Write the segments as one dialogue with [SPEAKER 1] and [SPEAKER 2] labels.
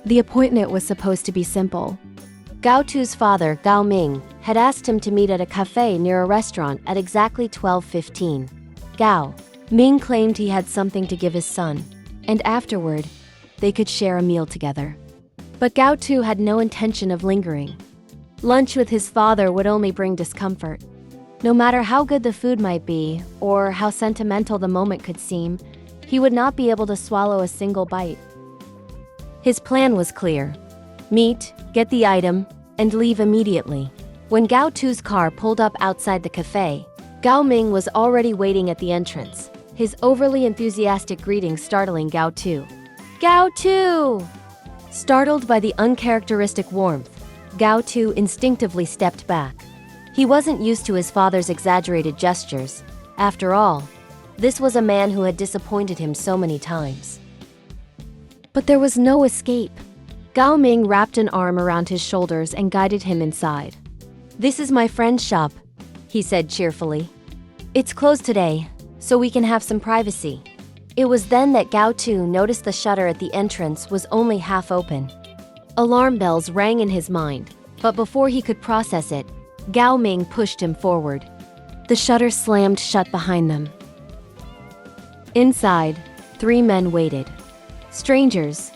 [SPEAKER 1] The appointment was supposed to be simple. Gao Tu's father, Gao Ming, had asked him to meet at a cafe near a restaurant at exactly 12:15. Gao Ming claimed he had something to give his son, and afterward, they could share a meal together. But Gao Tu had no intention of lingering. Lunch with his father would only bring discomfort. No matter how good the food might be, or how sentimental the moment could seem, he would not be able to swallow a single bite. His plan was clear. Meet, get the item, and leave immediately. When Gao Tu's car pulled up outside the cafe, Gao Ming was already waiting at the entrance, his overly enthusiastic greeting startling Gao Tu. Gao Tu! Startled by the uncharacteristic warmth, Gao Tu instinctively stepped back. He wasn't used to his father's exaggerated gestures. After all, this was a man who had disappointed him so many times. But there was no escape. Gao Ming wrapped an arm around his shoulders and guided him inside. "This is my friend's shop," he said cheerfully. "It's closed today, so we can have some privacy." It was then that Gao Tu noticed the shutter at the entrance was only half open. Alarm bells rang in his mind, but before he could process it, Gao Ming pushed him forward. The shutter slammed shut behind them. Inside, 3 men waited. Strangers,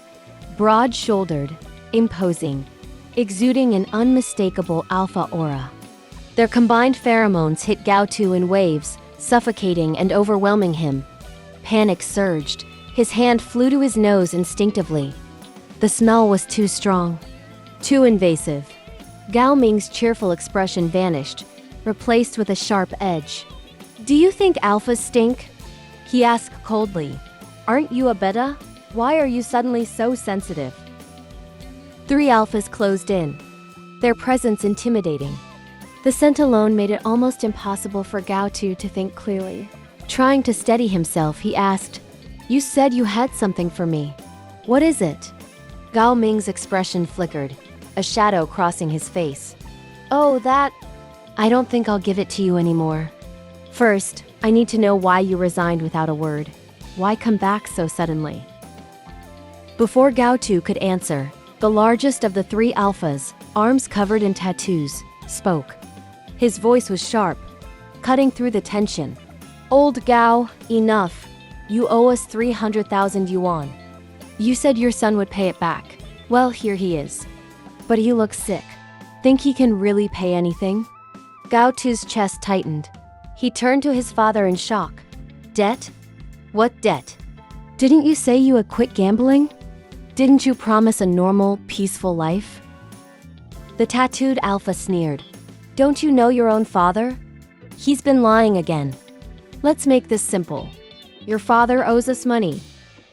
[SPEAKER 1] broad-shouldered, imposing, exuding an unmistakable alpha aura. Their combined pheromones hit Gao Tu in waves, suffocating and overwhelming him. Panic surged. His hand flew to his nose instinctively. The smell was too strong, too invasive. Gao Ming's cheerful expression vanished, replaced with a sharp edge. "Do you think alphas stink?" he asked coldly. "Aren't you a beta? Why are you suddenly so sensitive?" 3 alphas closed in, their presence intimidating. The scent alone made it almost impossible for Gao Tu to think clearly. Trying to steady himself, he asked, "You said you had something for me. What is it?" Gao Ming's expression flickered, a shadow crossing his face. "Oh, that... I don't think I'll give it to you anymore. First, I need to know why you resigned without a word. Why come back so suddenly?" Before Gao Tu could answer, the largest of the 3 alphas, arms covered in tattoos, spoke. His voice was sharp, cutting through the tension. "Old Gao, enough. You owe us 300,000 yuan. You said your son would pay it back. Well, here he is. But he looks sick. Think he can really pay anything?" Gao Tu's chest tightened. He turned to his father in shock. "Debt? What debt? Didn't you say you had quit gambling? Didn't you promise a normal, peaceful life?" The tattooed alpha sneered. "Don't you know your own father? He's been lying again. Let's make this simple. Your father owes us money.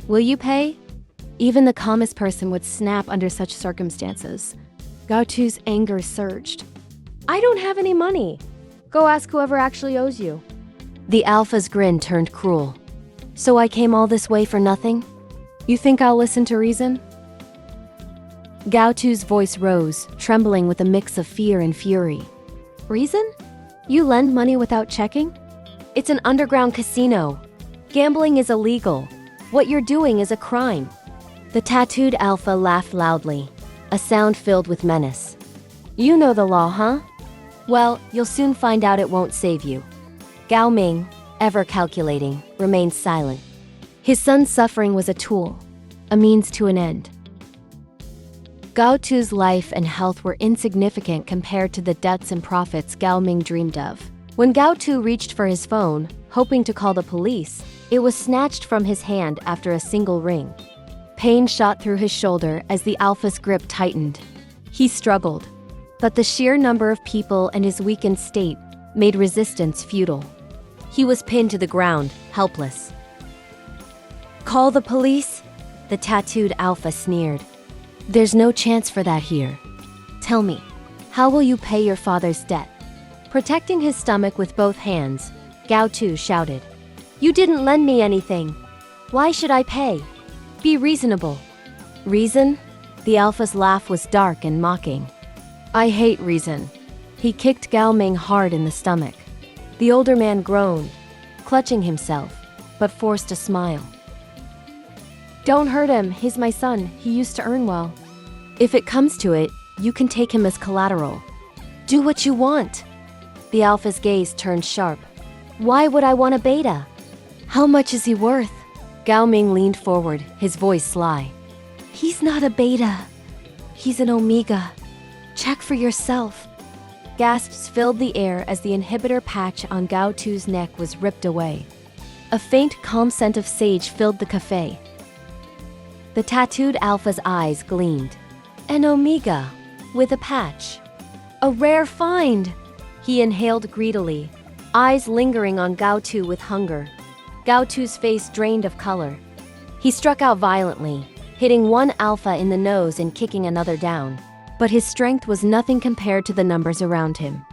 [SPEAKER 1] Will you pay?" Even the calmest person would snap under such circumstances. Gao Tu's anger surged. "I don't have any money. Go ask whoever actually owes you." The alpha's grin turned cruel. "So I came all this way for nothing? You think I'll listen to reason?" Gao Tu's voice rose, trembling with a mix of fear and fury. "Reason? You lend money without checking? It's an underground casino. Gambling is illegal. What you're doing is a crime." The tattooed alpha laughed loudly, a sound filled with menace. "You know the law, huh? Well, you'll soon find out it won't save you." Gao Ming, ever calculating, remained silent. His son's suffering was a tool, a means to an end. Gao Tu's life and health were insignificant compared to the debts and profits Gao Ming dreamed of. When Gao Tu reached for his phone, hoping to call the police, it was snatched from his hand after a single ring. Pain shot through his shoulder as the alpha's grip tightened. He struggled, but the sheer number of people and his weakened state made resistance futile. He was pinned to the ground, helpless. "Call the police?" the tattooed alpha sneered. "There's no chance for that here. Tell me, how will you pay your father's debt?" Protecting his stomach with both hands, Gao Tu shouted, "You didn't lend me anything. Why should I pay? Be reasonable." "Reason?" The alpha's laugh was dark and mocking. "I hate reason." He kicked Gao Ming hard in the stomach. The older man groaned, clutching himself, but forced a smile. "Don't hurt him, he's my son, he used to earn well." If it comes to it, you can take him as collateral. Do what you want. The alpha's gaze turned sharp. Why would I want a beta? How much is he worth? Gao Ming leaned forward, his voice sly. He's not a beta. He's an omega. Check for yourself. Gasps filled the air as the inhibitor patch on Gao Tu's neck was ripped away. A faint, calm scent of sage filled the cafe. The tattooed alpha's eyes gleamed. An omega, with a patch. A rare find! He inhaled greedily, eyes lingering on Gao Tu with hunger. Gao Tu's face drained of color. He struck out violently, hitting one alpha in the nose and kicking another down. But his strength was nothing compared to the numbers around him.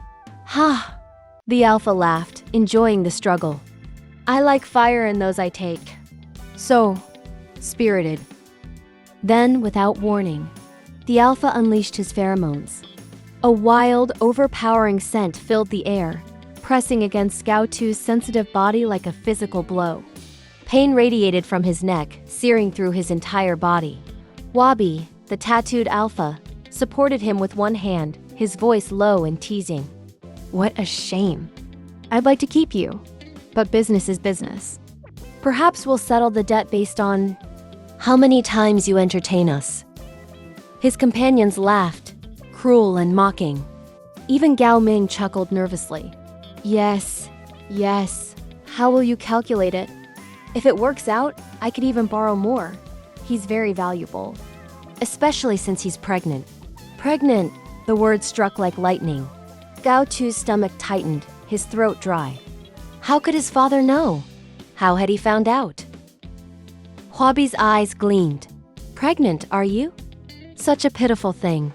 [SPEAKER 1] Ha! The alpha laughed, enjoying the struggle. I like fire in those I take. So, spirited. Then, without warning, the alpha unleashed his pheromones. A wild, overpowering scent filled the air, pressing against Gao Tu's sensitive body like a physical blow. Pain radiated from his neck, searing through his entire body. Wabi, the tattooed alpha, supported him with one hand, his voice low and teasing. What a shame. I'd like to keep you, but business is business. Perhaps we'll settle the debt based on how many times you entertain us. His companions laughed, cruel and mocking. Even Gao Ming chuckled nervously. Yes. How will you calculate it? If it works out, I could even borrow more. He's very valuable. Especially since he's pregnant. Pregnant, the word struck like lightning. Gao Tu's stomach tightened, his throat dry. How could his father know? How had he found out? Huabi's eyes gleamed. Pregnant, are you? Such a pitiful thing.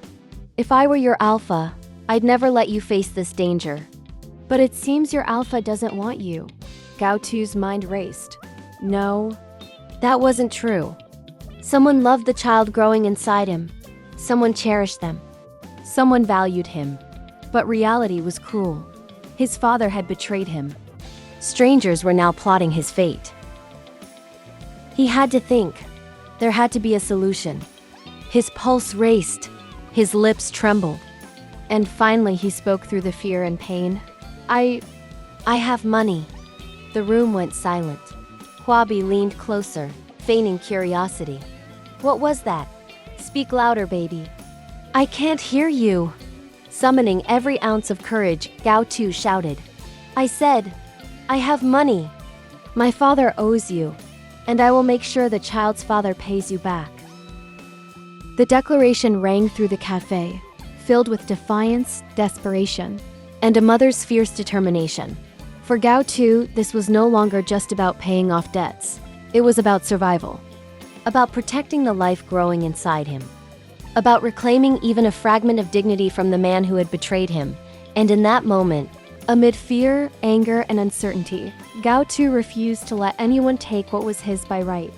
[SPEAKER 1] If I were your alpha, I'd never let you face this danger. But it seems your alpha doesn't want you. Gao Tu's mind raced. No, that wasn't true. Someone loved the child growing inside him. Someone cherished them. Someone valued him. But reality was cruel. His father had betrayed him. Strangers were now plotting his fate. He had to think. There had to be a solution. His pulse raced. His lips trembled. And finally he spoke through the fear and pain. I have money. The room went silent. Huabi leaned closer, feigning curiosity. What was that? Speak louder, baby. I can't hear you. Summoning every ounce of courage, Gao Tu shouted. I said, I have money. My father owes you, and I will make sure the child's father pays you back. The declaration rang through the cafe, filled with defiance, desperation, and a mother's fierce determination. For Gao Tu, this was no longer just about paying off debts. It was about survival. About protecting the life growing inside him. About reclaiming even a fragment of dignity from the man who had betrayed him. And in that moment, amid fear, anger, and uncertainty, Gao Tu refused to let anyone take what was his by right.